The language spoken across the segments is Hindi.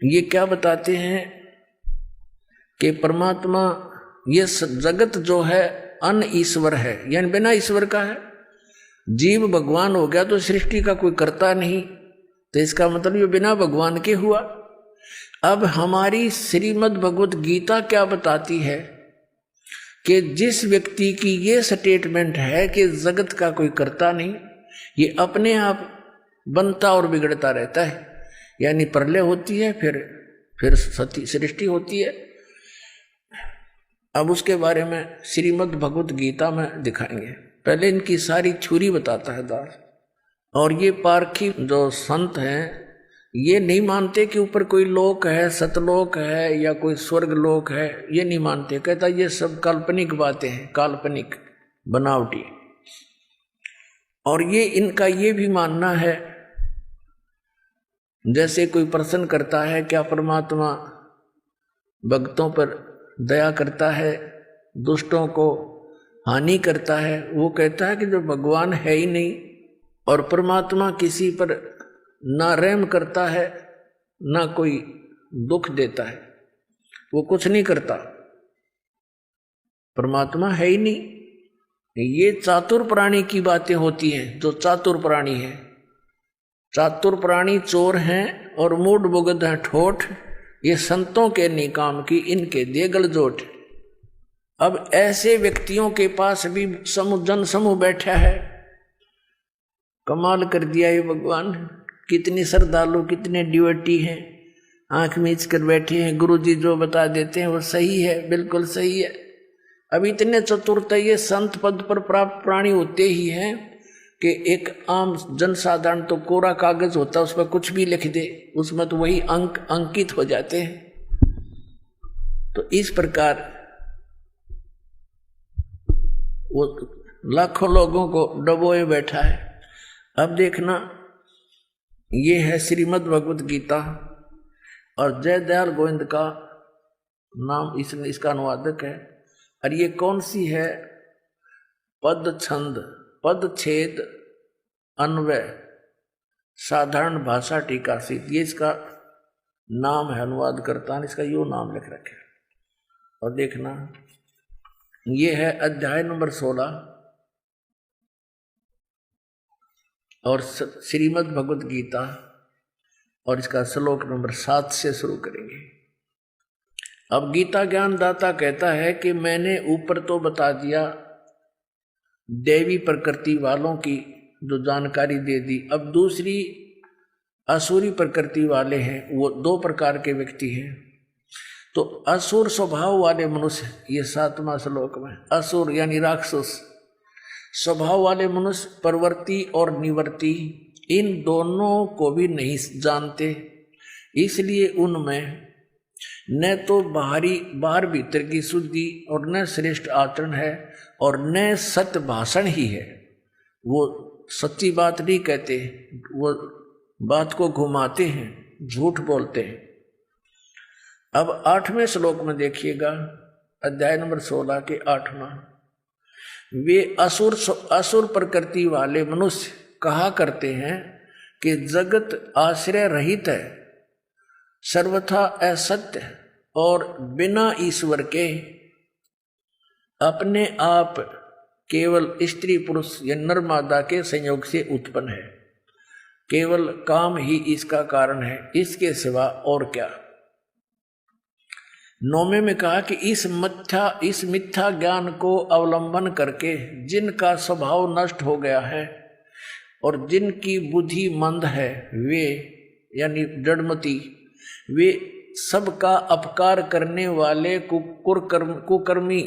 ये क्या बताते हैं कि परमात्मा, ये जगत जो है अन ईश्वर है, यानी बिना ईश्वर का है। जीव भगवान हो गया तो सृष्टि का कोई कर्ता नहीं, तो इसका मतलब ये बिना भगवान के हुआ। अब हमारी श्रीमद् भगवत गीता क्या बताती है कि जिस व्यक्ति की ये स्टेटमेंट है कि जगत का कोई कर्ता नहीं, ये अपने आप बनता और बिगड़ता रहता है, यानी प्रलय होती है, फिर सृष्टि होती है। अब उसके बारे में श्रीमद् भगवत गीता में दिखाएंगे। पहले इनकी सारी थ्योरी बताता है दास। और ये पारखी जो संत हैं ये नहीं मानते कि ऊपर कोई लोक है, सतलोक है या कोई स्वर्ग लोक है, ये नहीं मानते। कहता ये सब काल्पनिक बातें हैं, काल्पनिक बनावटी। और ये इनका ये भी मानना है, जैसे कोई प्रश्न करता है क्या परमात्मा भक्तों पर दया करता है, दुष्टों को हानि करता है? वो कहता है कि जो भगवान है ही नहीं और परमात्मा किसी पर ना रहम करता है ना कोई दुख देता है, वो कुछ नहीं करता, परमात्मा है ही नहीं। ये चातुर प्राणी की बातें होती हैं। जो चातुर प्राणी है, चातुर प्राणी चोर हैं और मूड बुगद हैं ठोठ, ये संतों के निकाम की इनके देगल जोट। अब ऐसे व्यक्तियों के पास भी जन समूह बैठा है। कमाल कर दिया ये भगवान, कितनी श्रद्धालु, कितने डिवोटी हैं, आंख मीच कर बैठे हैं। गुरुजी जो बता देते हैं वो सही है, बिल्कुल सही है। अब इतने चतुरता ये संत पद पर प्राप्त प्राणी होते ही हैं कि एक आम जनसाधारण तो कोरा कागज होता है, उस पर कुछ भी लिख दे, उसमें तो वही अंक अंकित हो जाते हैं। तो इस प्रकार वो लाखों लोगों को डबोए बैठा है। अब देखना, ये है श्रीमद् भगवत गीता और जयदयाल गोविंद का नाम इसका अनुवादक है। और ये कौन सी है? पद छंद, पद छेद, अन्वय, साधारण भाषा टीका सी, ये इसका नाम है। अनुवाद करता इसका यो नाम लिख रखे। और देखना, ये है अध्याय नंबर 16 और श्रीमद् भगवत गीता, और इसका श्लोक नंबर 7 से शुरू करेंगे। अब गीता ज्ञानदाता कहता है कि मैंने ऊपर तो बता दिया देवी प्रकृति वालों की जो जानकारी दे दी। अब दूसरी असुरी प्रकृति वाले हैं, वो 2 प्रकार के व्यक्ति हैं। तो असुर स्वभाव वाले मनुष्य, ये 7वां श्लोक में, असुर यानी राक्षस स्वभाव वाले मनुष्य प्रवृत्ति और निवृत्ति इन दोनों को भी नहीं जानते, इसलिए उनमें न तो बाहर भीतर की शुद्धि और न श्रेष्ठ आचरण है और न सत्य भाषण ही है। वो सच्ची बात नहीं कहते, वो बात को घुमाते हैं, झूठ बोलते हैं। अब 8वें श्लोक में देखिएगा, अध्याय नंबर 16 के 8वां, वे असुर प्रकृति वाले मनुष्य कहा करते हैं कि जगत आश्रय रहित है, सर्वथा असत्य और बिना ईश्वर के अपने आप केवल स्त्री पुरुष या नर मादा के संयोग से उत्पन्न है। केवल काम ही इसका कारण है, इसके सिवा और क्या। 9वें में कहा कि इस मिथ्या ज्ञान को अवलंबन करके जिनका स्वभाव नष्ट हो गया है और जिनकी बुद्धि मंद है, वे यानी जड़मती, वे सबका अपकार करने वाले कुकर्मी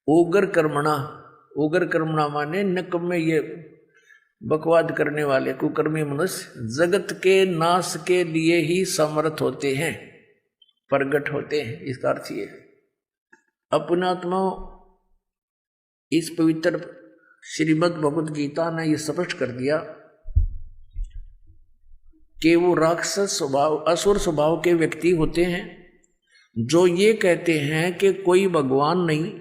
उग्र कर्मणा माने निकम्मे, ये बकवाद करने वाले कुकर्मी मनुष्य जगत के नाश के लिए ही समर्थ होते हैं, प्रगट होते हैं। इसका अर्थ ये अपनात्मा, इस पवित्र श्रीमद् भगवत गीता ने यह स्पष्ट कर दिया कि वो राक्षस स्वभाव, असुर स्वभाव के व्यक्ति होते हैं जो ये कहते हैं कि कोई भगवान नहीं,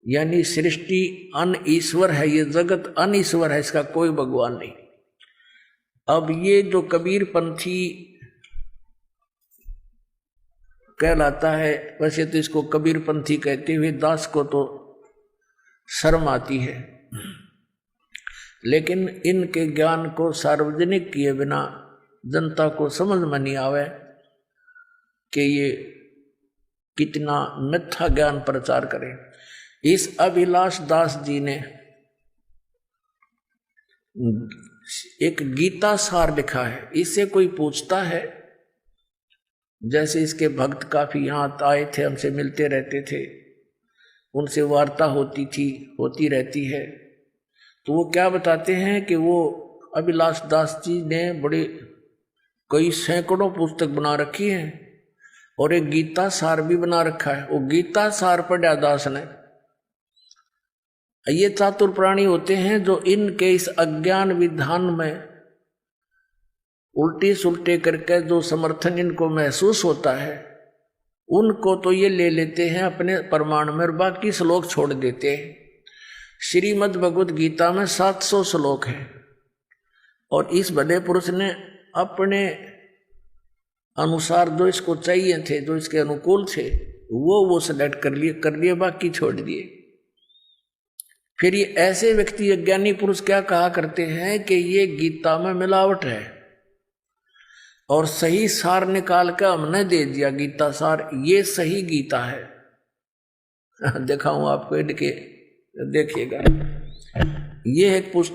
यानी सृष्टि अन ईश्वर है, ये जगत अन ईश्वर है, इसका कोई भगवान नहीं। अब ये जो कबीर पंथी कहलाता है। वैसे तो इसको कबीरपंथी कहते हुए दास को तो शर्म आती है, लेकिन इनके ज्ञान को सार्वजनिक किए बिना जनता को समझ में नहीं आवे कि ये कितना मिथ्या ज्ञान प्रचार करें। इस अभिलाष दास जी ने एक गीता सार लिखा है। इससे कोई पूछता है, जैसे इसके भक्त काफी यहाँ आए थे, हमसे मिलते रहते थे, उनसे वार्ता होती रहती है, तो वो क्या बताते हैं कि वो अभिलाष दास जी ने बड़े कई सैकड़ों पुस्तक बना रखी है और एक गीता सार भी बना रखा है। वो गीता सार पढ़ा दास ने। ये चातुर प्राणी होते हैं जो इनके इस अज्ञान विधान में उल्टे सुलटे करके जो समर्थन इनको महसूस होता है, उनको तो ये ले लेते हैं अपने प्रमाण में और बाकी श्लोक छोड़ देते हैं। श्रीमद् भगवद गीता में 700 श्लोक हैं और इस भले पुरुष ने अपने अनुसार जो इसको चाहिए थे, जो इसके अनुकूल थे, वो सेलेक्ट कर लिए, बाकी छोड़ दिए। फिर ये ऐसे व्यक्ति, अज्ञानी पुरुष क्या कहा करते हैं कि ये गीता में मिलावट है और सही सार निकाल कर हमने दे दिया गीता सार, ये सही गीता है। दिखाऊं आपको, इनके देखिएगा, ये एक पुस्तक